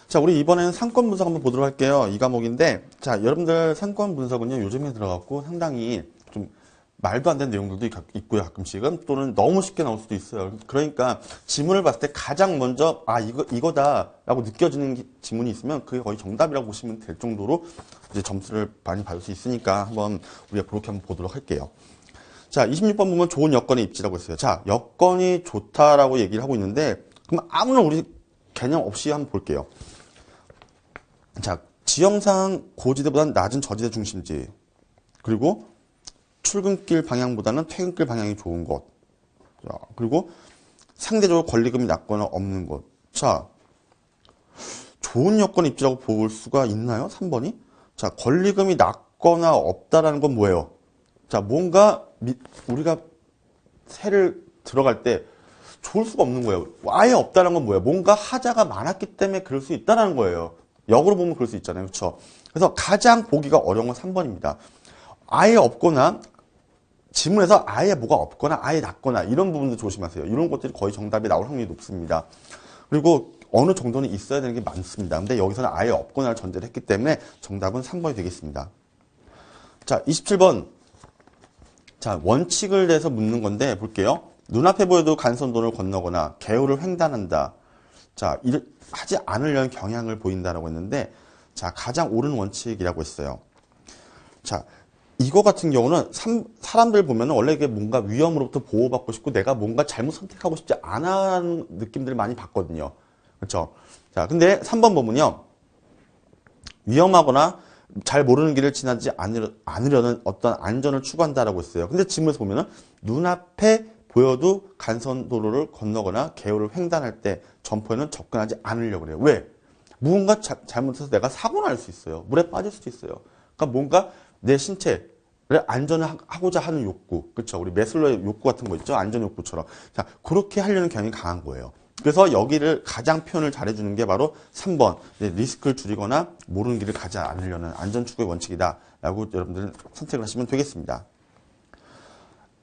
자, 우리 이번에는 상권 분석 한번 보도록 할게요. 이 과목인데, 자, 여러분들 상권 분석은요, 요즘에 들어갔고 상당히 좀 말도 안 되는 내용들도 있고요, 가끔씩은. 또는 너무 쉽게 나올 수도 있어요. 그러니까 지문을 봤을 때 가장 먼저, 아, 이거다라고 느껴지는 지문이 있으면 그게 거의 정답이라고 보시면 될 정도로 이제 점수를 많이 받을 수 있으니까 한번 우리가 그렇게 한번 보도록 할게요. 자, 26번 보면 좋은 여건의 입지라고 했어요. 자, 여건이 좋다라고 얘기를 하고 있는데, 그럼 아무런 우리 개념 없이 한번 볼게요. 자, 지형상 고지대보다는 낮은 저지대 중심지. 그리고 출근길 방향보다는 퇴근길 방향이 좋은 곳. 자, 그리고 상대적으로 권리금이 낮거나 없는 곳. 자, 좋은 여건 입지라고 볼 수가 있나요? 3번이? 자, 권리금이 낮거나 없다라는 건 뭐예요? 자, 뭔가 우리가 세를 들어갈 때 좋을 수가 없는 거예요. 아예 없다는 건 뭐예요? 뭔가 하자가 많았기 때문에 그럴 수 있다는 거예요. 역으로 보면 그럴 수 있잖아요. 그렇죠? 그래서 가장 보기가 어려운 건 3번입니다. 아예 없거나 지문에서 아예 뭐가 없거나 아예 낮거나 이런 부분도 조심하세요. 이런 것들이 거의 정답이 나올 확률이 높습니다. 그리고 어느 정도는 있어야 되는 게 많습니다. 근데 여기서는 아예 없거나를 전제를 했기 때문에 정답은 3번이 되겠습니다. 자, 27번. 자, 원칙을 대해서 묻는 건데 볼게요. 눈앞에 보여도 간선도를 건너거나 개울을 횡단한다. 자, 하지 않으려는 경향을 보인다라고 했는데, 자, 가장 옳은 원칙이라고 했어요. 자, 이거 같은 경우는 사람들 보면 원래 이게 뭔가 위험으로부터 보호받고 싶고 내가 뭔가 잘못 선택하고 싶지 않아 하는 느낌들을 많이 받거든요. 그렇죠? 자, 근데 3번 보면요. 위험하거나 잘 모르는 길을 지나지 않으려는 어떤 안전을 추구한다라고 했어요. 근데 지문에서 보면은 눈앞에 보여도 간선도로를 건너거나 개울을 횡단할 때 점포에는 접근하지 않으려고 그래요. 왜? 무언가 잘못해서 내가 사고 날 수 있어요. 물에 빠질 수도 있어요. 그러니까 뭔가 내 신체를 안전하고자 하는 욕구. 그렇죠? 우리 매슬로의 욕구 같은 거 있죠? 안전 욕구처럼. 자, 그렇게 하려는 경향이 강한 거예요. 그래서 여기를 가장 표현을 잘해주는 게 바로 3번. 리스크를 줄이거나 모르는 길을 가지 않으려는 안전 추구의 원칙이다. 라고 여러분들은 선택을 하시면 되겠습니다.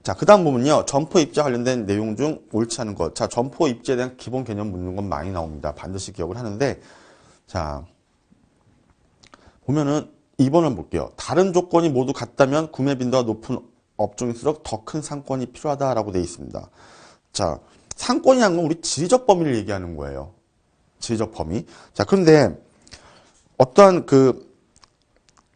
자, 그 다음 보면요. 점포 입지와 관련된 내용 중 옳지 않은 것. 자, 점포 입지에 대한 기본 개념 묻는 건 많이 나옵니다. 반드시 기억을 하는데, 자, 보면은 2번을 볼게요. 다른 조건이 모두 같다면 구매 빈도가 높은 업종일수록 더 큰 상권이 필요하다라고 되어 있습니다. 자, 상권이라는 건 우리 지리적 범위를 얘기하는 거예요. 지리적 범위. 자, 그런데 어떠한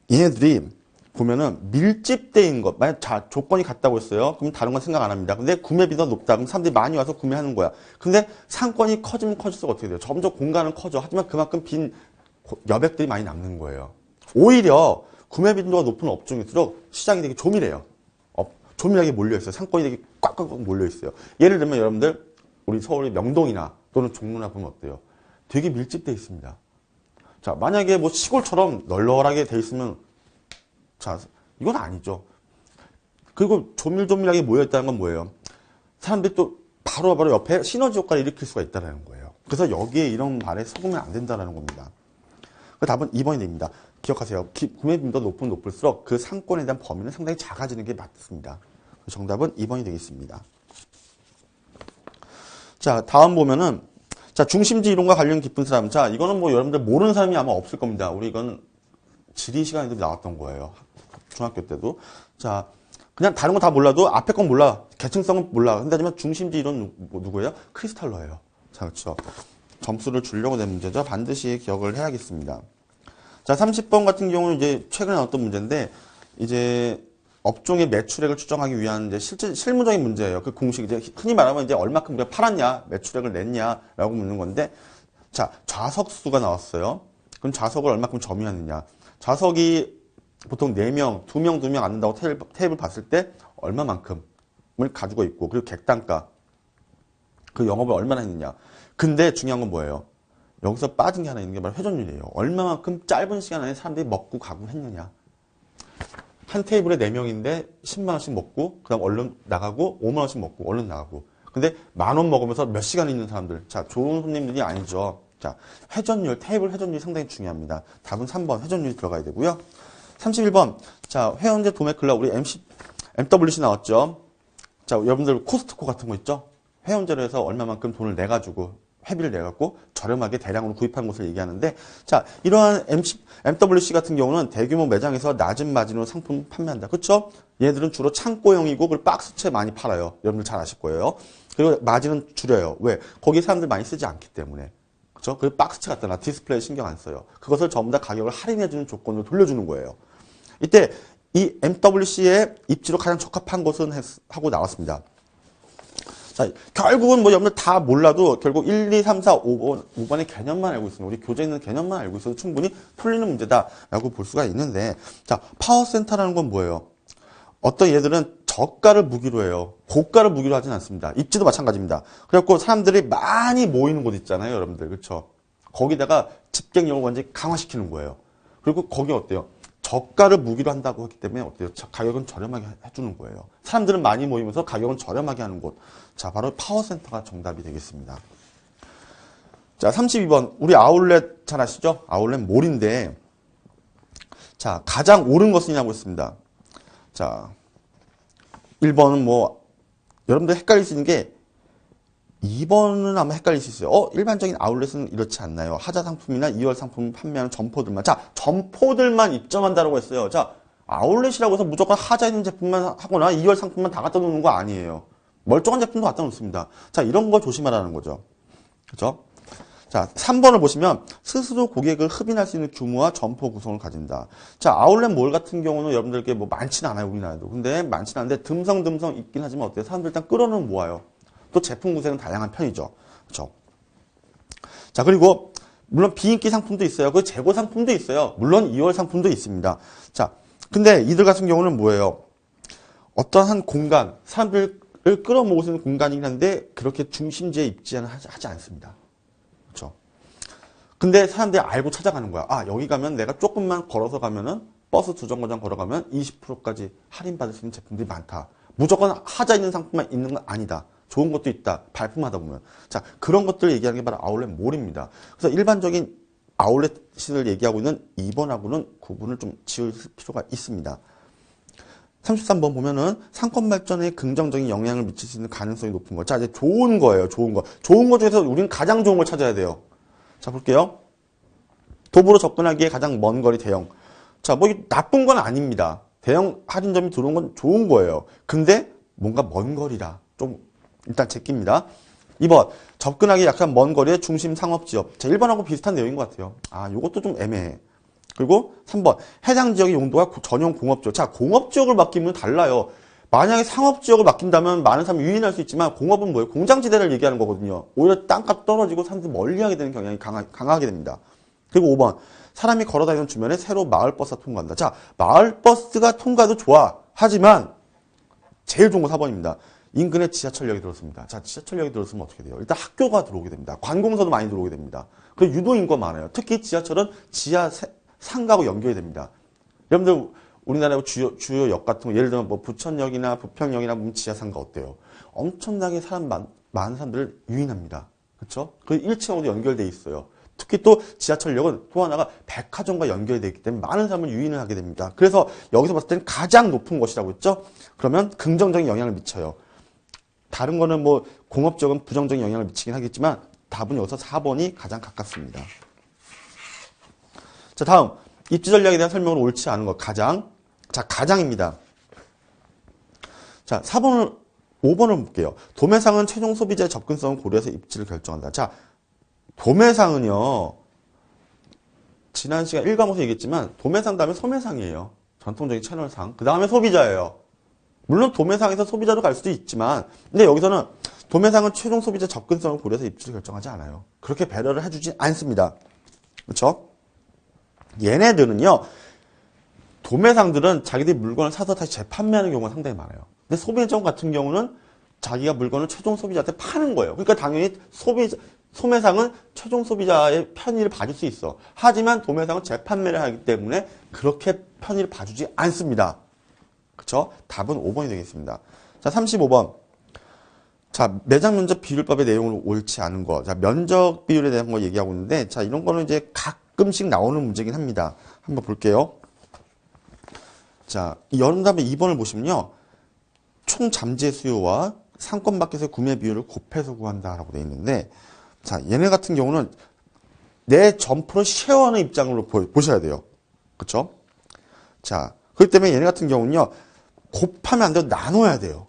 얘네들이 보면은 밀집되어있는 것, 만약 조건이 같다고 했어요. 그럼 다른 건 생각 안 합니다. 근데 구매 빈도가 높다. 그럼 사람들이 많이 와서 구매하는 거야. 근데 상권이 커지면 커질수록 어떻게 돼요? 점점 공간은 커져. 하지만 그만큼 빈 여백들이 많이 남는 거예요. 오히려 구매 빈도가 높은 업종일수록 시장이 되게 조밀해요. 조밀하게 몰려있어요. 상권이 되게 꽉꽉 몰려있어요. 예를 들면 여러분들 우리 서울의 명동이나 또는 종로나 보면 어때요? 되게 밀집되어 있습니다. 자, 만약에 뭐 시골처럼 널널하게 돼 있으면 자, 이건 아니죠. 그리고 조밀조밀하게 모여있다는 건 뭐예요? 사람들이 또 바로바로 옆에 시너지 효과를 일으킬 수가 있다는 거예요. 그래서 여기에 이런 말에 속으면 안 된다는 겁니다. 그 답은 2번이 됩니다. 기억하세요. 구매 빈도가 높을수록 그 상권에 대한 범위는 상당히 작아지는 게 맞습니다. 정답은 2번이 되겠습니다. 자, 다음 보면은, 자, 중심지 이론과 관련 깊은 사람. 자, 이거는 뭐 여러분들 모르는 사람이 아마 없을 겁니다. 우리 이건 지리 시간에도 나왔던 거예요. 중학교 때도. 자, 그냥 다른 거 다 몰라도 앞에 건 몰라. 계층성은 몰라. 근데 하지만 중심지 이론 누구예요? 크리스탈러예요. 자, 그렇죠. 점수를 주려고 낸 문제죠. 반드시 기억을 해야겠습니다. 자, 30번 같은 경우는 이제 최근에 나왔던 문제인데, 이제 업종의 매출액을 추정하기 위한 이제 실무적인 문제예요. 그 공식 이제 흔히 말하면 이제 얼마큼 우리가 팔았냐, 매출액을 냈냐라고 묻는 건데, 자, 좌석수가 나왔어요. 그럼 좌석을 얼마큼 점유하느냐. 좌석이 보통 4명, 2명 앉는다고 테이블 봤을 때 얼마만큼을 가지고 있고, 그리고 객단가, 그 영업을 얼마나 했느냐. 근데 중요한 건 뭐예요? 여기서 빠진 게 하나 있는 게 바로 회전율이에요. 얼마만큼 짧은 시간 안에 사람들이 먹고 가고 했느냐. 한 테이블에 4명인데 10만 원씩 먹고 그다음 얼른 나가고 5만 원씩 먹고 얼른 나가고. 근데 10,000원 먹으면서 몇 시간 있는 사람들. 자, 좋은 손님들이 아니죠. 자, 회전율, 테이블 회전율이 상당히 중요합니다. 답은 3번 회전율이 들어가야 되고요. 31번. 자, 회원제 도매 클럽 우리 MWC 나왔죠. 자, 여러분들 코스트코 같은 거 있죠? 회원제로 해서 얼마만큼 돈을 내 가지고 회비를 내갖고 저렴하게 대량으로 구입한 것을 얘기하는데, 자, 이러한 MWC 같은 경우는 대규모 매장에서 낮은 마진으로 상품 판매한다. 그쵸? 얘들은 주로 창고형이고, 그리고 박스채 많이 팔아요. 여러분들 잘 아실 거예요. 그리고 마진은 줄여요. 왜? 거기 사람들 많이 쓰지 않기 때문에. 그쵸? 그리고 박스채 갖다 놔. 디스플레이 신경 안 써요. 그것을 전부 다 가격을 할인해주는 조건으로 돌려주는 거예요. 이때 이 MWC의 입지로 가장 적합한 것은 하고 나왔습니다. 자, 결국은 뭐 여러분들 다 몰라도 결국 1, 2, 3, 4, 5번의 개념만 알고 있으면, 우리 교재에 있는 개념만 알고 있어도 충분히 풀리는 문제다라고 볼 수가 있는데, 자, 파워센터라는 건 뭐예요? 어떤 얘들은 저가를 무기로 해요. 고가를 무기로 하진 않습니다. 입지도 마찬가지입니다. 그래갖고 사람들이 많이 모이는 곳 있잖아요, 여러분들. 그렇죠? 거기다가 집객력을 완전히 강화시키는 거예요. 그리고 거기 어때요? 저가를 무기로 한다고 했기 때문에 어때요? 가격은 저렴하게 해주는 거예요. 사람들은 많이 모이면서 가격은 저렴하게 하는 곳. 자, 바로 파워센터가 정답이 되겠습니다. 자, 32번. 우리 아울렛 잘 아시죠? 아울렛 몰인데, 자, 가장 옳은 것은이라고 했습니다. 자, 1번은 뭐, 여러분들 헷갈릴 수 있는 게, 2번은 아마 헷갈릴 수 있어요. 일반적인 아울렛은 이렇지 않나요? 하자 상품이나 2월 상품 판매하는 점포들만. 자, 점포들만 입점한다고 했어요. 자, 아울렛이라고 해서 무조건 하자 있는 제품만 하거나 2월 상품만 다 갖다 놓는 거 아니에요. 멀쩡한 제품도 갖다 놓습니다. 자, 이런 거 조심하라는 거죠. 그죠? 자, 3번을 보시면 스스로 고객을 흡인할 수 있는 규모와 점포 구성을 가진다. 자, 아울렛 몰 같은 경우는 여러분들께 뭐 많지는 않아요, 우리나라도. 근데 많지는 않은데 듬성듬성 있긴 하지만 어때요? 사람들 일단 끌어는 모아요. 또 제품 구성은 다양한 편이죠. 그렇죠? 자, 그리고 물론 비인기 상품도 있어요. 그 재고 상품도 있어요. 물론 2월 상품도 있습니다. 자, 근데 이들 같은 경우는 뭐예요? 어떠한 공간, 사람들을 끌어모을 수 있는 공간이긴 한데 그렇게 중심지에 입지는 하지 않습니다. 그렇죠? 근데 사람들이 알고 찾아가는 거야. 아, 여기 가면 내가 조금만 걸어서 가면은 버스 2정거장 걸어가면 20%까지 할인받을 수 있는 제품들이 많다. 무조건 하자 있는 상품만 있는 건 아니다. 좋은 것도 있다. 발품하다 보면. 자, 그런 것들을 얘기하는 게 바로 아울렛 몰입니다. 그래서 일반적인 아울렛을 얘기하고 있는 2번하고는 구분을 좀 지을 필요가 있습니다. 33번 보면은 상권 발전에 긍정적인 영향을 미칠 수 있는 가능성이 높은 거. 자, 이제 좋은 거예요. 좋은 거. 좋은 거 중에서 우리는 가장 좋은 걸 찾아야 돼요. 자, 볼게요. 도보로 접근하기에 가장 먼 거리 대형. 자, 뭐 나쁜 건 아닙니다. 대형 할인점이 들어온 건 좋은 거예요. 근데 뭔가 먼 거리라. 좀 일단 제끼입니다. 2번, 접근하기 약간 먼 거리의 중심 상업지역. 자, 1번하고 비슷한 내용인 것 같아요. 아, 요것도 좀 애매해. 그리고 3번, 해당 지역의 용도가 전용 공업지역. 자, 공업지역을 맡기면 달라요. 만약에 상업지역을 맡긴다면 많은 사람이 유인할 수 있지만 공업은 뭐예요? 공장지대를 얘기하는 거거든요. 오히려 땅값 떨어지고 사람들이 멀리하게 되는 경향이 강하게 됩니다. 그리고 5번, 사람이 걸어다니는 주변에 새로 마을버스가 통과한다. 자, 마을버스가 통과도 좋아. 하지만 제일 좋은 거 4번입니다. 인근에 지하철역이 들어섰습니다. 자, 지하철역이 들어서면 어떻게 돼요? 일단 학교가 들어오게 됩니다. 관공서도 많이 들어오게 됩니다. 그리고 유도 인구가 많아요. 특히 지하철은 지하 상가하고 연결이 됩니다. 여러분들 우리나라의 주요 역 같은 거, 예를 들면 뭐 부천역이나 부평역이나 지하 상가 어때요? 엄청나게 많은 사람들을 유인합니다. 그렇죠? 그 1층하고도 연결돼 있어요. 특히 또 지하철역은 또 하나가 백화점과 연결되어 있기 때문에 많은 사람을 유인을 하게 됩니다. 그래서 여기서 봤을 때는 가장 높은 것이라고 했죠? 그러면 긍정적인 영향을 미쳐요. 다른 거는 뭐 공업적은 부정적인 영향을 미치긴 하겠지만 답은 여기서 4번이 가장 가깝습니다. 자, 다음 입지 전략에 대한 설명은 옳지 않은 것. 가장. 자, 가장입니다. 자, 5번을 볼게요. 도매상은 최종 소비자의 접근성을 고려해서 입지를 결정한다. 자, 도매상은요. 지난 시간 1과목에서 얘기했지만 도매상 다음에 소매상이에요. 전통적인 채널상. 그 다음에 소비자예요. 물론 도매상에서 소비자로 갈 수도 있지만 근데 여기서는 도매상은 최종 소비자 접근성을 고려해서 입지를 결정하지 않아요. 그렇게 배려를 해주지 않습니다. 그렇죠? 얘네들은요. 도매상들은 자기들이 물건을 사서 다시 재판매하는 경우가 상당히 많아요. 근데 소매점 같은 경우는 자기가 물건을 최종 소비자한테 파는 거예요. 그러니까 당연히 소매상은 최종 소비자의 편의를 봐줄 수 있어. 하지만 도매상은 재판매를 하기 때문에 그렇게 편의를 봐주지 않습니다. 그쵸? 답은 5번이 되겠습니다. 자, 35번. 자, 매장 면적 비율법의 내용을 옳지 않은 거. 자, 면적 비율에 대한 거 얘기하고 있는데, 자, 이런 거는 이제 가끔씩 나오는 문제긴 합니다. 한번 볼게요. 자, 여름답의 2번을 보시면요. 총 잠재 수요와 상권 밖에서 구매 비율을 곱해서 구한다라고 되어 있는데, 자, 얘네 같은 경우는 내 점포를 쉐어하는 입장으로 보셔야 돼요. 그쵸? 자, 그렇기 때문에 얘네 같은 경우는요, 곱하면 안 돼요. 나눠야 돼요.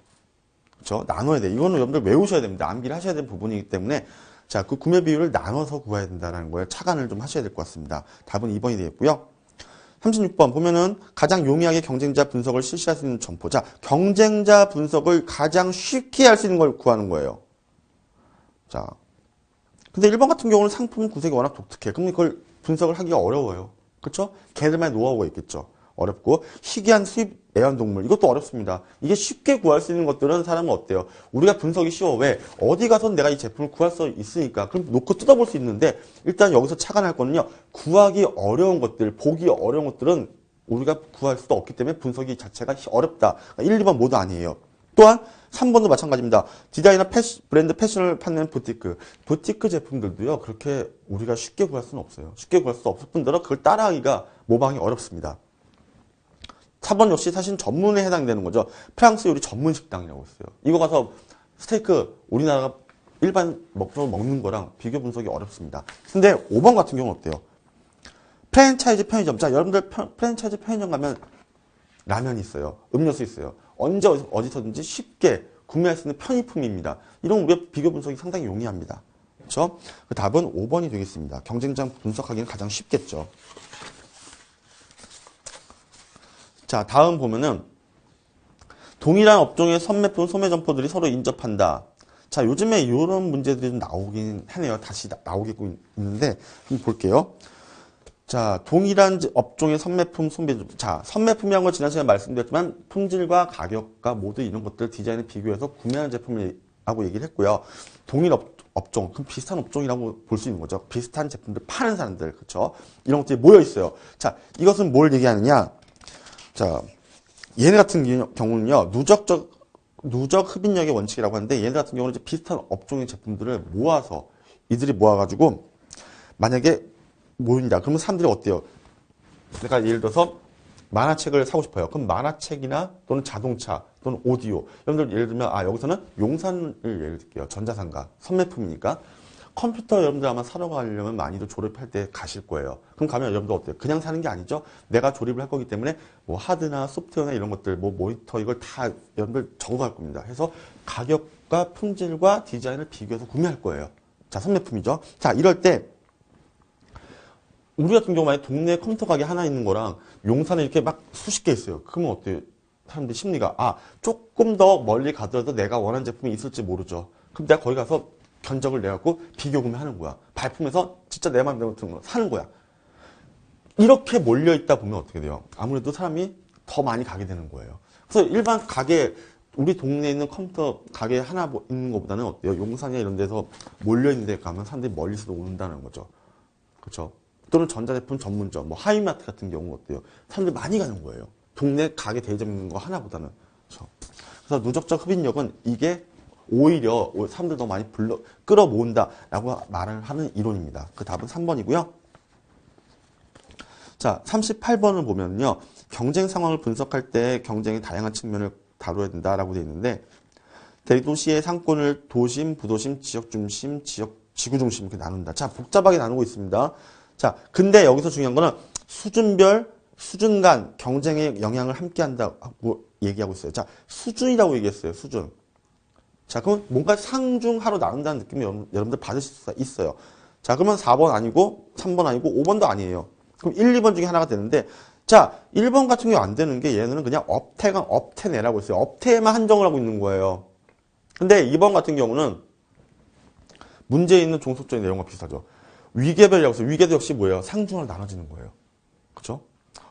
그쵸? 나눠야 돼요. 이거는 여러분들 외우셔야 됩니다. 암기를 하셔야 되는 부분이기 때문에, 자, 그 구매 비율을 나눠서 구해야 된다는 거예요. 차관을 좀 하셔야 될 것 같습니다. 답은 2번이 되겠고요. 36번 보면은 가장 용이하게 경쟁자 분석을 실시할 수 있는 점포. 자, 경쟁자 분석을 가장 쉽게 할 수 있는 걸 구하는 거예요. 자, 근데 1번 같은 경우는 상품 구색이 워낙 독특해. 그럼 그걸 분석을 하기가 어려워요. 그렇죠? 걔들만의 노하우가 있겠죠. 어렵고 희귀한 수입 애완동물 이것도 어렵습니다. 이게 쉽게 구할 수 있는 것들은 사람은 어때요? 우리가 분석이 쉬워. 왜? 어디 가서 내가 이 제품을 구할 수 있으니까 그럼 놓고 뜯어볼 수 있는데 일단 여기서 착안할 거는요. 구하기 어려운 것들, 보기 어려운 것들은 우리가 구할 수도 없기 때문에 분석이 자체가 어렵다. 1, 2번 모두 아니에요. 또한 3번도 마찬가지입니다. 디자이너 브랜드 패션을 판매하는 부티크. 부티크 제품들도요. 그렇게 우리가 쉽게 구할 수는 없어요. 쉽게 구할 수 없을 뿐더러 그걸 따라하기가 모방이 어렵습니다. 4번 역시 사실 전문에 해당되는 거죠. 프랑스 요리 전문 식당이라고 했어요. 이거 가서 스테이크 우리나라가 일반 먹는 거랑 비교 분석이 어렵습니다. 근데 5번 같은 경우는 어때요? 프랜차이즈 편의점. 자, 여러분들 프랜차이즈 편의점 가면 라면이 있어요. 음료수 있어요. 언제 어디서든지 쉽게 구매할 수 있는 편의품입니다. 이런 우리가 비교 분석이 상당히 용이합니다. 그렇죠? 그 답은 5번이 되겠습니다. 경쟁장 분석하기는 가장 쉽겠죠. 자, 다음 보면은 동일한 업종의 선매품, 소매점포들이 서로 인접한다. 자, 요즘에 이런 문제들이 좀 나오긴 하네요. 다시 나오고 있는데 한번 볼게요. 자, 동일한 업종의 선매품, 소매점. 자, 선매품이라는 건 지난 시간에 말씀드렸지만 품질과 가격과 모두 이런 것들 디자인을 비교해서 구매하는 제품이라고 얘기를 했고요. 동일 업종, 그럼 비슷한 업종이라고 볼 수 있는 거죠. 비슷한 제품들 파는 사람들, 그렇죠? 이런 것들이 모여 있어요. 자, 이것은 뭘 얘기하느냐? 자, 얘네 같은 경우는요, 누적 흡인력의 원칙이라고 하는데, 얘네 같은 경우는 이제 비슷한 업종의 제품들을 모아서, 이들이 모아가지고, 만약에 모인다. 그러면 사람들이 어때요? 내가 예를 들어서 만화책을 사고 싶어요. 그럼 만화책이나 또는 자동차 또는 오디오. 여러분들 예를 들면, 여기서는 용산을 예를 들게요. 전자상가. 선매품이니까. 컴퓨터 여러분들 아마 사러 가려면 많이들 조립할 때 가실 거예요. 그럼 가면 여러분들 어때요? 그냥 사는 게 아니죠? 내가 조립을 할 거기 때문에 뭐 하드나 소프트웨어나 이런 것들, 뭐 모니터 이걸 다 여러분들 적어갈 겁니다. 해서 가격과 품질과 디자인을 비교해서 구매할 거예요. 자, 선매품이죠. 자, 이럴 때 우리 같은 경우 만약에 동네에 컴퓨터 가게 하나 있는 거랑 용산에 이렇게 막 수십 개 있어요. 그러면 어때요? 사람들 심리가 조금 더 멀리 가더라도 내가 원하는 제품이 있을지 모르죠. 그럼 내가 거기 가서 견적을 내갖고 비교 구매하는 거야. 발품에서 진짜 내 마음대로 드는 거 사는 거야. 이렇게 몰려있다 보면 어떻게 돼요? 아무래도 사람이 더 많이 가게 되는 거예요. 그래서 일반 가게, 우리 동네에 있는 컴퓨터 가게 하나 있는 것보다는 어때요? 용산이나 이런 데서 몰려있는 데 가면 사람들이 멀리서도 오는다는 거죠. 그렇죠? 또는 전자제품 전문점, 뭐 하이마트 같은 경우 어때요? 사람들이 많이 가는 거예요. 동네 가게 대점 있는 거 하나보다는. 그렇죠? 그래서 누적적 흡인력은 이게 오히려 사람들 더 많이 끌어모은다라고 말을 하는 이론입니다. 그 답은 3번이고요. 자, 38번을 보면요. 경쟁 상황을 분석할 때 경쟁의 다양한 측면을 다뤄야 된다라고 되어 있는데 대도시의 상권을 도심, 부도심, 지역 중심, 지구 중심 이렇게 나눈다. 자, 복잡하게 나누고 있습니다. 자, 근데 여기서 중요한 거는 수준별, 수준 간 경쟁의 영향을 함께 한다고 얘기하고 있어요. 자, 수준이라고 얘기했어요. 수준. 자, 그럼 뭔가 상중하로 나눈다는 느낌이 여러분들 받으실 수 있어요. 자, 그러면 4번 아니고 3번 아니고 5번도 아니에요. 그럼 1, 2번 중에 하나가 되는데 자, 1번 같은 경우 안 되는 게 얘는 그냥 업태내라고 했어요. 업태에만 한정을 하고 있는 거예요. 근데 2번 같은 경우는 문제에 있는 종속적인 내용과 비슷하죠. 위계별이라고 했어요. 위계도 역시 뭐예요? 상중하로 나눠지는 거예요. 그렇죠?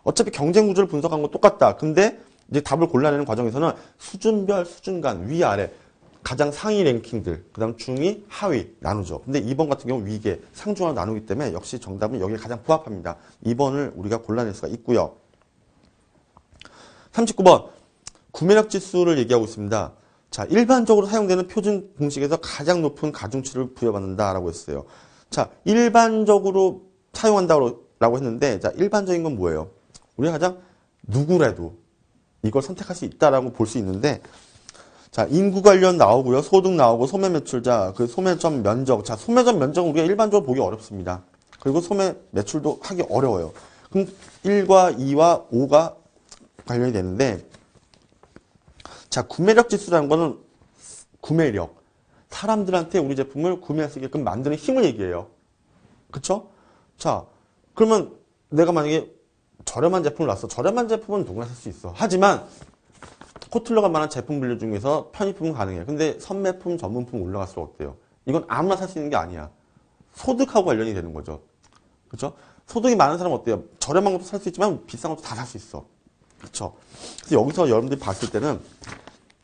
어차피 경쟁 구조를 분석한 건 똑같다. 근데 이제 답을 골라내는 과정에서는 수준별, 수준 간, 위, 아래 가장 상위 랭킹들, 그 다음 중위, 하위 나누죠. 근데 2번 같은 경우 위계, 상중하로 나누기 때문에 역시 정답은 여기에 가장 부합합니다. 2번을 우리가 골라낼 수가 있고요. 39번, 구매력 지수를 얘기하고 있습니다. 자, 일반적으로 사용되는 표준 공식에서 가장 높은 가중치를 부여받는다라고 했어요. 자, 일반적으로 사용한다고 했는데, 자, 일반적인 건 뭐예요? 우리가 가장 누구라도 이걸 선택할 수 있다라고 볼 수 있는데, 자, 인구 관련 나오고요. 소득 나오고, 소매 매출자, 그 소매점 면적. 자, 소매점 면적은 우리가 일반적으로 보기 어렵습니다. 그리고 소매 매출도 하기 어려워요. 그럼 1과 2와 5가 관련이 되는데, 자, 구매력 지수라는 거는 구매력. 사람들한테 우리 제품을 구매할 수 있게끔 만드는 힘을 얘기해요. 그쵸? 자, 그러면 내가 만약에 저렴한 제품을 놨어. 저렴한 제품은 누구나 살 수 있어. 하지만 코틀러가 말한 제품 분류 중에서 편의품은 가능해. 근데 선매품, 전문품 올라갈수록 어때요? 이건 아무나 살 수 있는 게 아니야. 소득하고 관련이 되는 거죠. 그쵸? 소득이 많은 사람은 어때요? 저렴한 것도 살 수 있지만 비싼 것도 다 살 수 있어. 그쵸? 그래서 여기서 여러분들이 봤을 때는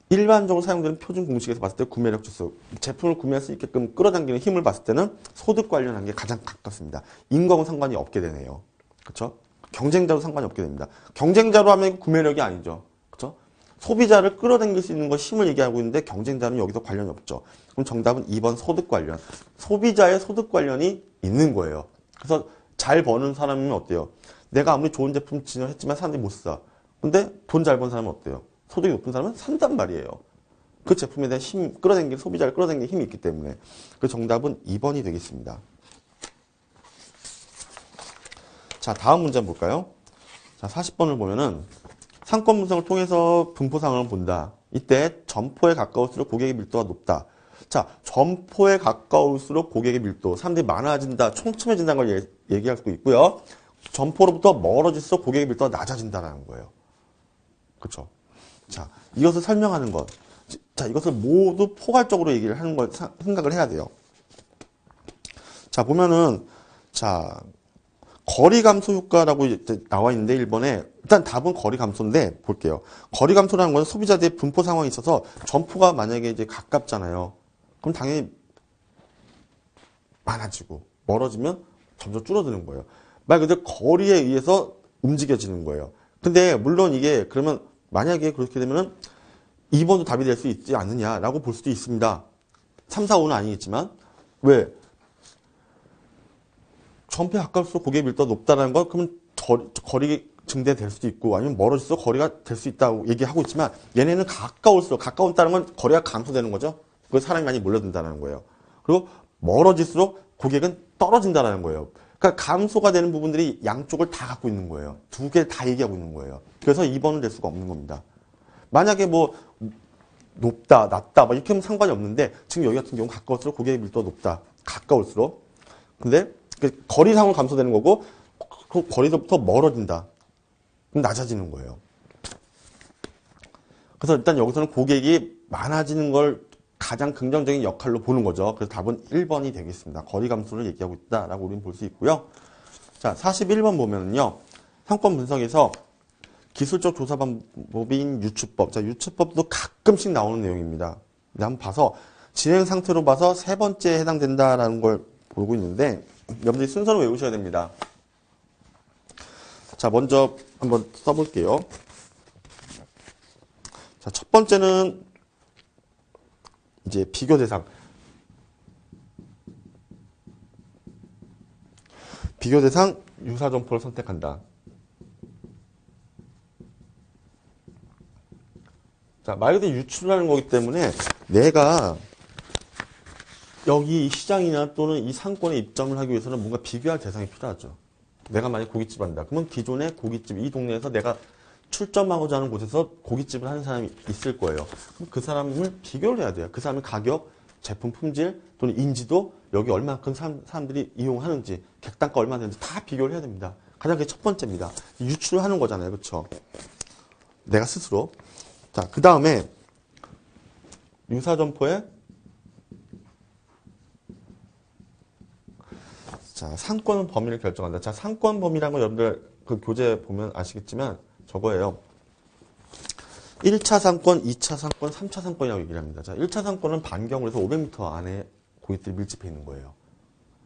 일반적으로 사용되는 표준 공식에서 봤을 때 구매력 지수, 제품을 구매할 수 있게끔 끌어당기는 힘을 봤을 때는 소득 관련한 게 가장 가깝습니다. 인과하고는 상관이 없게 되네요. 그쵸? 경쟁자로 상관이 없게 됩니다. 경쟁자로 하면 구매력이 아니죠. 그쵸? 소비자를 끌어당길 수 있는 것 힘을 얘기하고 있는데 경쟁자는 여기서 관련이 없죠. 그럼 정답은 2번 소득 관련. 소비자의 소득 관련이 있는 거예요. 그래서 잘 버는 사람이면 어때요? 내가 아무리 좋은 제품 진열했지만 사람들이 못 사. 근데 돈 잘 버는 사람은 어때요? 소득이 높은 사람은 산단 말이에요. 그 제품에 대한 힘, 끌어당길, 소비자를 끌어당기는 힘이 있기 때문에. 그 정답은 2번이 되겠습니다. 자, 다음 문제 한번 볼까요? 자, 40번을 보면은 상권 분석을 통해서 분포상황을 본다. 이때 점포에 가까울수록 고객의 밀도가 높다. 자, 점포에 가까울수록 고객의 밀도, 사람들이 많아진다, 촘촘해진다는 걸 얘기할 수 있고요. 점포로부터 멀어질수록 고객의 밀도가 낮아진다는 거예요. 그렇죠? 자, 이것을 설명하는 것. 자, 이것을 모두 포괄적으로 얘기를 하는 걸 생각을 해야 돼요. 자, 보면은, 자, 거리 감소 효과라고 나와 있는데, 1번에. 일단 답은 거리 감소인데, 볼게요. 거리 감소라는 건 소비자들의 분포 상황이 있어서 점포가 만약에 이제 가깝잖아요. 그럼 당연히 많아지고, 멀어지면 점점 줄어드는 거예요. 말 그대로 거리에 의해서 움직여지는 거예요. 근데, 물론 이게, 그러면 만약에 그렇게 되면은 2번도 답이 될 수 있지 않느냐라고 볼 수도 있습니다. 3, 4, 5는 아니겠지만. 왜? 점포에 가까울수록 고객의 밀도가 높다는 건 그러면 거리 증대될 수도 있고 아니면 멀어질수록 거리가 될 수 있다고 얘기하고 있지만 얘네는 가까울수록 가까웠다는 건 거리가 감소되는 거죠. 그 사람이 많이 몰려든다는 거예요. 그리고 멀어질수록 고객은 떨어진다는 거예요. 그러니까 감소가 되는 부분들이 양쪽을 다 갖고 있는 거예요. 두 개를 다 얘기하고 있는 거예요. 그래서 2번은 될 수가 없는 겁니다. 만약에 뭐 높다, 낮다 뭐 이렇게 하면 상관이 없는데 지금 여기 같은 경우 가까울수록 고객의 밀도가 높다. 가까울수록. 근데 거리상으로 감소되는 거고 그 거리로부터 멀어진다. 그럼 낮아지는 거예요. 그래서 일단 여기서는 고객이 많아지는 걸 가장 긍정적인 역할로 보는 거죠. 그래서 답은 1번이 되겠습니다. 거리 감소를 얘기하고 있다라고 우리는 볼 수 있고요. 자, 41번 보면은요. 상권 분석에서 기술적 조사 방법인 유추법. 자, 유추법도 가끔씩 나오는 내용입니다. 한번 봐서 진행 상태로 봐서 세 번째에 해당된다라는 걸 보고 있는데 여러분들이 순서로 외우셔야 됩니다. 자, 먼저 한번 써볼게요. 자, 첫 번째는 이제 비교 대상. 비교 대상 유사 점포를 선택한다. 자, 말 그대로 유출하는 거기 때문에 내가 여기 이 시장이나 또는 이 상권에 입점을 하기 위해서는 뭔가 비교할 대상이 필요하죠. 내가 만약 고깃집 한다. 그러면 기존의 고깃집, 이 동네에서 내가 출점하고자 하는 곳에서 고깃집을 하는 사람이 있을 거예요. 그럼 그 사람을 비교를 해야 돼요. 그 사람의 가격, 제품 품질, 또는 인지도, 여기 얼마큼 사람들이 이용하는지, 객단가 얼마나 되는지 다 비교를 해야 됩니다. 가장 그게 첫 번째입니다. 유출을 하는 거잖아요. 그렇죠? 내가 스스로. 자, 그 다음에 유사 점포에 자, 상권 범위를 결정한다. 자, 상권 범위라는 건 여러분들 그 교재 보면 아시겠지만 저거예요. 1차 상권, 2차 상권, 3차 상권이라고 얘기를 합니다. 자, 1차 상권은 반경으로 해서 500m 안에 고객들이 밀집해 있는 거예요.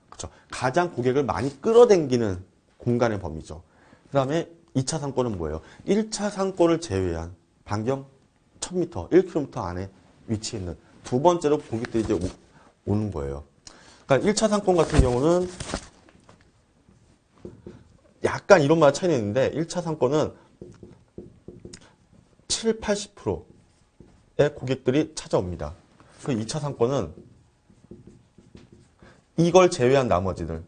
그렇죠? 가장 고객을 많이 끌어당기는 공간의 범위죠. 그 다음에 2차 상권은 뭐예요? 1차 상권을 제외한 반경 1000m, 1km 안에 위치해 있는 두 번째로 고객들이 이제 오는 거예요. 그러니까 1차 상권 같은 경우는 약간 이론마다 차이는 있는데 1차 상권은 7, 80% 고객들이 찾아옵니다. 그 2차 상권은 이걸 제외한 나머지들이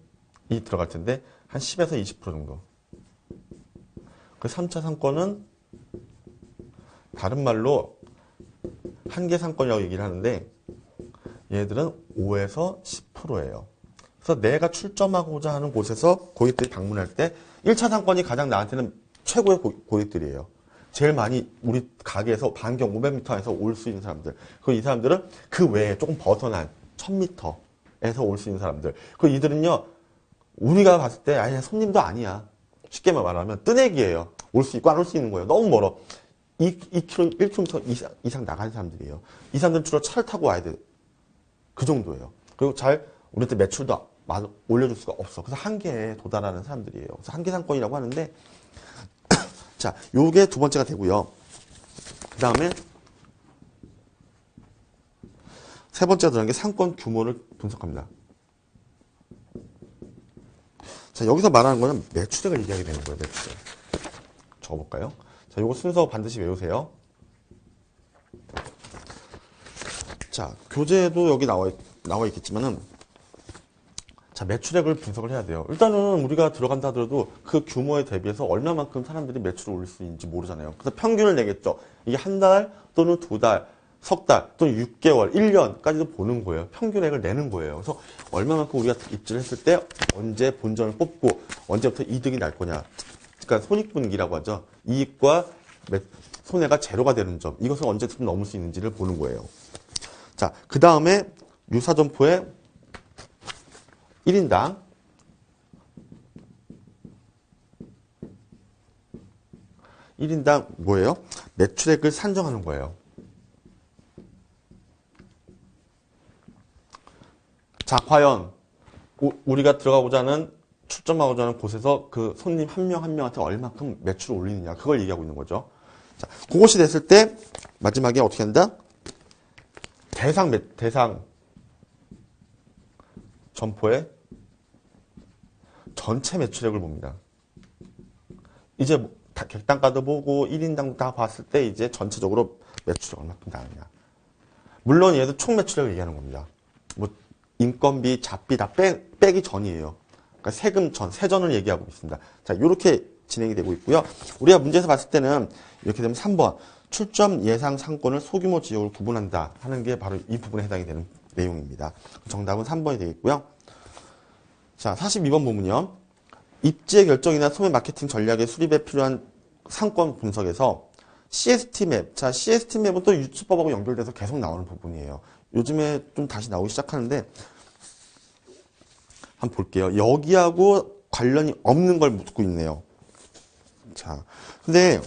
들어갈 텐데 한 10에서 20% 정도. 그 3차 상권은 다른 말로 한계 상권이라고 얘기를 하는데 얘들은 5에서 10%예요. 그래서 내가 출점하고자 하는 곳에서 고객들이 방문할 때 1차 상권이 가장 나한테는 최고의 고객들이에요. 제일 많이 우리 가게에서 반경 500m 안에서 올 수 있는 사람들. 그리고 이 사람들은 그 외에 조금 벗어난 1000m에서 올 수 있는 사람들. 그리고 이들은요, 우리가 봤을 때 아예 손님도 아니야. 쉽게 말하면 뜨내기예요. 올 수 있고 안 올 수 있는 거예요. 너무 멀어. 1km 이상 나가는 사람들이에요. 이 사람들은 주로 차를 타고 와야 돼. 그 정도예요. 그리고 우리한테 매출도 올려줄 수가 없어. 그래서 한계에 도달하는 사람들이에요. 그래서 한계 상권이라고 하는데, 자, 요게 두 번째가 되고요. 그 다음에 세 번째가 들어간 게 상권 규모를 분석합니다. 자, 여기서 말하는 거는 매출액을 얘기하게 되는 거예요, 매출액. 적어볼까요? 자, 요거 순서 반드시 외우세요. 자, 교재에도 여기 나와 있겠지만은, 자, 매출액을 분석을 해야 돼요. 일단은 우리가 들어간다 하더라도 그 규모에 대비해서 얼마만큼 사람들이 매출을 올릴 수 있는지 모르잖아요. 그래서 평균을 내겠죠. 이게 한 달 또는 두 달, 석 달 또는 6개월, 1년까지도 보는 거예요. 평균액을 내는 거예요. 그래서 얼마만큼 우리가 입지를 했을 때 언제 본전을 뽑고 언제부터 이득이 날 거냐. 그러니까 손익분기라고 하죠. 이익과 손해가 제로가 되는 점. 이것을 언제쯤 넘을 수 있는지를 보는 거예요. 자, 그 다음에 유사점포의 1인당 뭐예요? 매출액을 산정하는 거예요. 자, 과연 우리가 들어가고자 하는 출점하고자 하는 곳에서 그 손님 한 명 한 명한테 얼마큼 매출을 올리느냐 그걸 얘기하고 있는 거죠. 자, 그것이 됐을 때 마지막에 어떻게 한다? 대상 점포의 전체 매출액을 봅니다. 이제 객단가도 보고 1인당 다 봤을 때 이제 전체적으로 매출이 얼마큼 나느냐. 물론 얘도 총 매출액을 얘기하는 겁니다. 뭐 인건비, 잡비 다 빼기 전이에요. 그러니까 세금 전, 세전을 얘기하고 있습니다. 자, 이렇게 진행이 되고 있고요. 우리가 문제에서 봤을 때는 이렇게 되면 3번 출점 예상 상권을 소규모 지역으로 구분한다 하는 게 바로 이 부분에 해당이 되는 내용입니다. 정답은 3번이 되겠고요. 자, 42번 보면요. 입지의 결정이나 소매 마케팅 전략의 수립에 필요한 상권 분석에서 CST 맵. 자, CST 맵은 또 유추법하고 연결돼서 계속 나오는 부분이에요. 요즘에 좀 다시 나오기 시작하는데 한번 볼게요. 여기하고 관련이 없는 걸 묻고 있네요. 자, 근데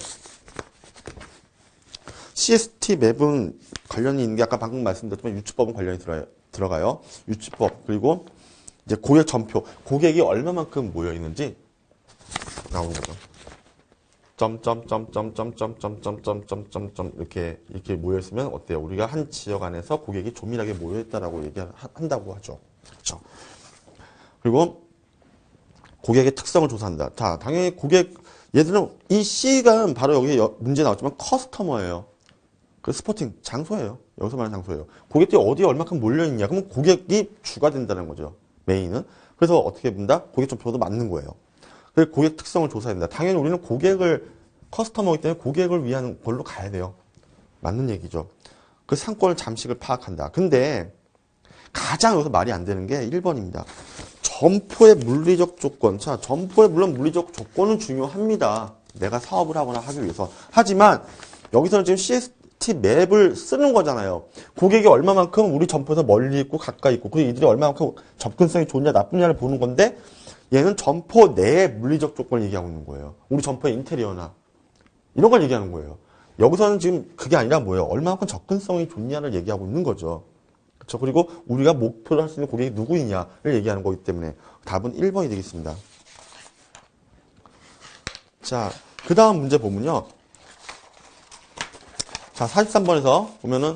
CST 맵은 관련이 있는 게 아까 방금 말씀드렸지만 유추법은 관련이 들어가요. 유추법 그리고 이제 고객 전표, 고객이 얼마만큼 모여 있는지 나오는 거죠. 점점점점점점점점점점점 이렇게 모여 있으면 어때요? 우리가 한 지역 안에서 고객이 조밀하게 모여 있다라고 얘기한다고 하죠. 그렇죠? 그리고 고객의 특성을 조사한다. 자, 당연히 얘들은 이 C가 바로 여기 문제 나왔지만 커스터머예요. 그 스포팅 장소예요. 여기서 말하는 장소예요. 고객들이 어디에 얼마큼 몰려 있냐? 그러면 고객이 주가 된다는 거죠. 메인은. 그래서 어떻게 본다? 고객 점표도 맞는 거예요. 그래서 고객 특성을 조사해야 된다. 당연히 우리는 커스터머이기 때문에 고객을 위한 걸로 가야 돼요. 맞는 얘기죠. 그 상권을 잠식을 파악한다. 근데 가장 여기서 말이 안 되는 게 1번입니다. 점포의 물리적 조건. 자, 점포의 물론 물리적 조건은 중요합니다. 내가 사업을 하거나 하기 위해서. 하지만 여기서는 지금 CST 맵을 쓰는 거잖아요. 고객이 얼마만큼 우리 점포에서 멀리 있고 가까이 있고 그리고 이들이 얼마만큼 접근성이 좋냐 나쁘냐를 보는 건데 얘는 점포 내의 물리적 조건을 얘기하고 있는 거예요. 우리 점포의 인테리어나 이런 걸 얘기하는 거예요. 여기서는 지금 그게 아니라 뭐예요? 얼마만큼 접근성이 좋냐를 얘기하고 있는 거죠. 그렇죠? 그리고 우리가 목표로 할 수 있는 고객이 누구이냐를 얘기하는 거기 때문에 답은 1번이 되겠습니다. 자, 그 다음 문제 보면요. 자, 43번에서 보면은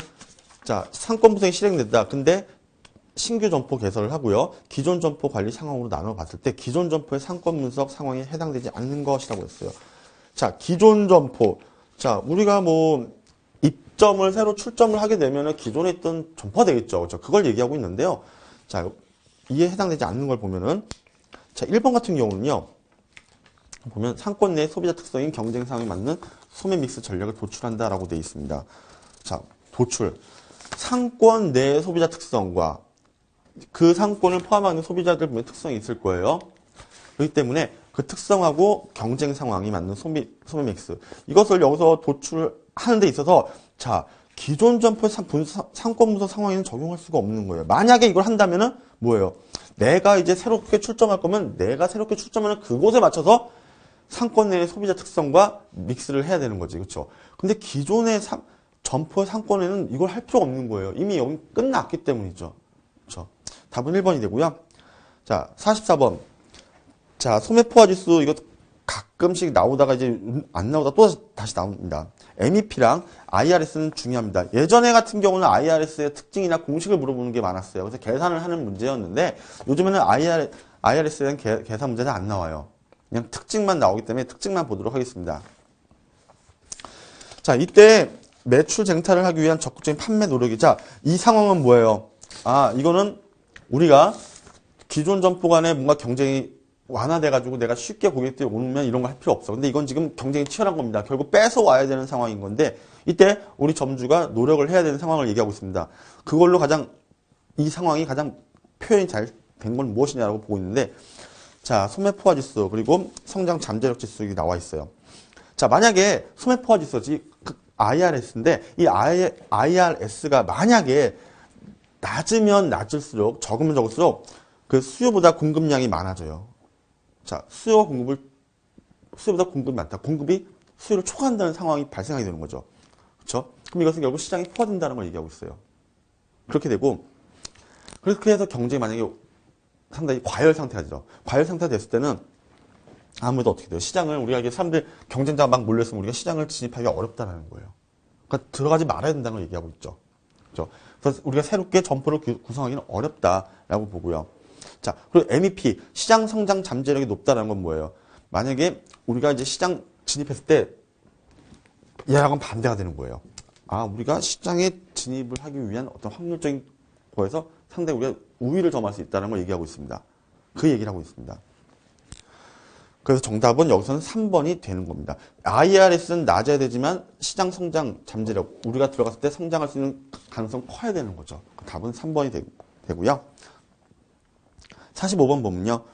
자, 상권 분석이 실행된다. 근데 신규 점포 개설을 하고요. 기존 점포 관리 상황으로 나눠 봤을 때 기존 점포의 상권 분석 상황에 해당되지 않는 것이라고 했어요. 자, 기존 점포. 자, 우리가 뭐 득점을 새로 출점을 하게 되면은 기존에 있던 점포가 되겠죠. 그렇죠? 그걸 얘기하고 있는데요. 자, 이에 해당되지 않는 걸 보면은 자, 1번 같은 경우는요. 보면 상권 내 소비자 특성인 경쟁 상황에 맞는 소매 믹스 전략을 도출한다라고 되어 있습니다. 자, 도출. 상권 내 소비자 특성과 그 상권을 포함하는 소비자들 보면 특성이 있을 거예요. 그렇기 때문에 그 특성하고 경쟁 상황이 맞는 소매 믹스. 이것을 여기서 도출하는 데 있어서 자, 기존 점포의 상권 분석 상황에는 적용할 수가 없는 거예요. 만약에 이걸 한다면은 뭐예요? 내가 이제 새롭게 출점할 거면 내가 새롭게 출점하는 그곳에 맞춰서 상권 내의 소비자 특성과 믹스를 해야 되는 거지. 그렇죠? 근데 기존의 점포의 상권에는 이걸 할 필요가 없는 거예요. 이미 여기 끝났기 때문이죠. 그렇죠? 답은 1번이 되고요. 자, 44번. 자, 소매 포화 지수 이거 가끔씩 나오다가 이제 안 나오다 또 다시 나옵니다. MEP랑 IRS는 중요합니다. 예전에 같은 경우는 IRS의 특징이나 공식을 물어보는 게 많았어요. 그래서 계산을 하는 문제였는데 요즘에는 IRS에 대한 계산 문제는 안 나와요. 그냥 특징만 나오기 때문에 특징만 보도록 하겠습니다. 자, 이때 매출 쟁탈을 하기 위한 적극적인 판매 노력이. 자, 이 상황은 뭐예요? 아, 이거는 우리가 기존 점포 간에 뭔가 경쟁이 완화돼가지고 내가 쉽게 고객들이 오면 이런 거 할 필요 없어. 근데 이건 지금 경쟁이 치열한 겁니다. 결국 뺏어 와야 되는 상황인 건데 이때 우리 점주가 노력을 해야 되는 상황을 얘기하고 있습니다. 그걸로 이 상황이 가장 표현이 잘 된 건 무엇이냐라고 보고 있는데 자, 소매 포화 지수 그리고 성장 잠재력 지수 이 나와 있어요. 자, 만약에 소매 포화 지수 IRS인데 이 IRS가 만약에 낮으면 낮을수록 적으면 적을수록 그 수요보다 공급량이 많아져요. 자, 수요보다 공급이 많다. 공급이 수요를 초과한다는 상황이 발생하게 되는 거죠. 그렇죠? 그럼 이것은 결국 시장이 포화된다는 걸 얘기하고 있어요. 그렇게 되고 그렇게 해서 경쟁이 만약에 상당히 과열 상태가 되죠. 과열 상태가 됐을 때는 아무래도 어떻게 돼요? 시장을 우리가 이게 사람들 경쟁자가 막 몰렸으면 우리가 시장을 진입하기가 어렵다는 거예요. 그러니까 들어가지 말아야 된다는 걸 얘기하고 있죠. 그렇죠? 그래서 우리가 새롭게 점포를 구성하기는 어렵다라고 보고요. 자, 그리고 MEP, 시장 성장 잠재력이 높다는 건 뭐예요? 만약에 우리가 이제 시장 진입했을 때 얘랑은 반대가 되는 거예요. 아, 우리가 시장에 진입을 하기 위한 어떤 확률적인 거에서 상당히 우리가 우위를 점할 수 있다는 걸 얘기하고 있습니다. 그 얘기를 하고 있습니다. 그래서 정답은 여기서는 3번이 되는 겁니다. IRS는 낮아야 되지만 시장 성장 잠재력, 우리가 들어갔을 때 성장할 수 있는 가능성 커야 되는 거죠. 답은 3번이 되고요. 45번 보면요.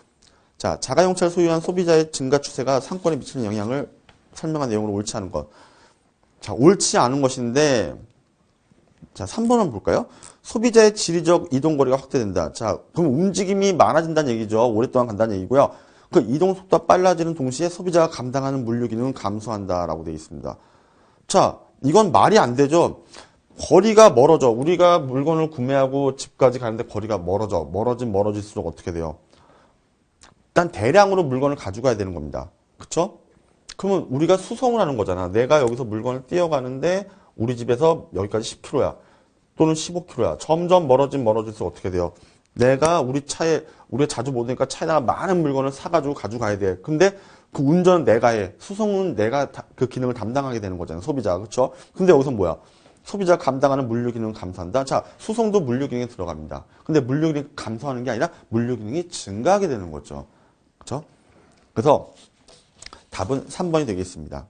자, 자가용차를 소유한 소비자의 증가 추세가 상권에 미치는 영향을 설명한 내용으로 옳지 않은 것. 자, 옳지 않은 것인데, 자, 3번 한번 볼까요? 소비자의 지리적 이동거리가 확대된다. 자, 그럼 움직임이 많아진다는 얘기죠. 오랫동안 간다는 얘기고요. 그 이동 속도가 빨라지는 동시에 소비자가 감당하는 물류 기능은 감소한다라고 되어 있습니다. 자, 이건 말이 안 되죠. 거리가 멀어져. 우리가 물건을 구매하고 집까지 가는데 거리가 멀어져. 멀어질수록 어떻게 돼요? 일단 대량으로 물건을 가져가야 되는 겁니다. 그쵸? 그러면 우리가 수송을 하는 거잖아. 내가 여기서 물건을 띄어가는데 우리 집에서 여기까지 10km야. 또는 15km야. 점점 멀어질수록 어떻게 돼요? 내가 우리가 자주 못 오니까 차에다가 많은 물건을 사가지고 가져가야 돼. 근데 그 운전은 내가 해. 수송은 내가 그 기능을 담당하게 되는 거잖아요. 소비자가. 그쵸? 근데 여기서 뭐야? 소비자가 감당하는 물류 기능을 감소한다. 자, 수송도 물류 기능에 들어갑니다. 근데 물류 기능이 감소하는 게 아니라 물류 기능이 증가하게 되는 거죠. 그렇죠? 그래서 답은 3번이 되겠습니다.